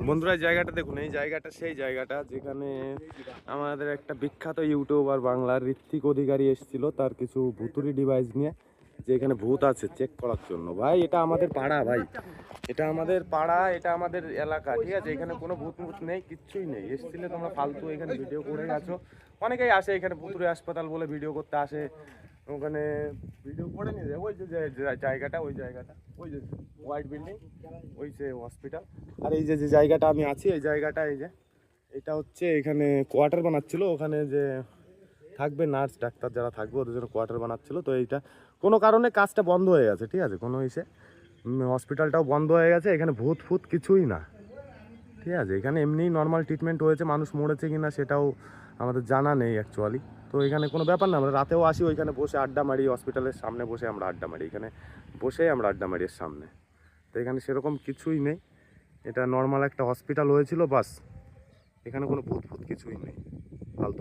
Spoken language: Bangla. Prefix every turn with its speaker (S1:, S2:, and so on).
S1: বন্ধুরা জায়গাটা দেখুন, এই জায়গাটা সেই জায়গাটা যেখানে আমাদের একটা বিখ্যাত ইউটিউবার বাংলার ঋত্বিক অধিকারী এসেছিল তার কিছু ভুতুড়ি ডিভাইস নিয়ে, যে এখানে ভূত আছে চেক করার জন্য। ভাই এটা আমাদের পাড়া, ভাই এটা আমাদের পাড়া, এটা আমাদের এলাকা, ঠিক আছে? এখানে কোনো ভূত ভূত নেই, কিচ্ছুই নেই। এসেছিলে তোমরা ফালতু এখানে ভিডিও করে গেছো। অনেকেই আসে এখানে ভুতুড়ি হাসপাতাল বলে ভিডিও করতে আসে, ওখানে ভিডিও করে নিয়ে যায়। ওই যে জায়গাটা, ওই জায়গাটা, ওই যে হোয়াইট বিল্ডিং, ওই যে হসপিটাল। আর এই যে যে জায়গাটা আমি আছি, এই জায়গাটা, এই যে এটা হচ্ছে এখানে কোয়ার্টার বানাচ্ছিল, ওখানে যে থাকবে নার্স ডাক্তার যারা থাকবে ওদের জন্য কোয়ার্টার বানাচ্ছিল। তো এইটা কোনো কারণে কাজটা বন্ধ হয়ে গেছে, ঠিক আছে? কোনো ইসে হসপিটালটাও বন্ধ হয়ে গেছে। এখানে ভূত ফুত কিছুই না, ঠিক আছে? এখানে এমনিই নর্মাল ট্রিটমেন্ট হয়েছে, মানুষ মরেছে কিনা সেটাও আমাদের জানা নেই অ্যাকচুয়ালি। তো এখানে কোনো ব্যাপার না, আমরা রাতেও আসি, ওইখানে বসে আড্ডা মারি, হসপিটালের সামনে বসে আমরা আড্ডা মারি, এখানে বসে আমরা আড্ডা মারি এর সামনে। তো এখানে সেরকম কিছুই নেই, এটা নর্মাল একটা হসপিটাল হয়েছিল বাস, এখানে কোনো ভূত ফুত কিছুই নেই। ফালতু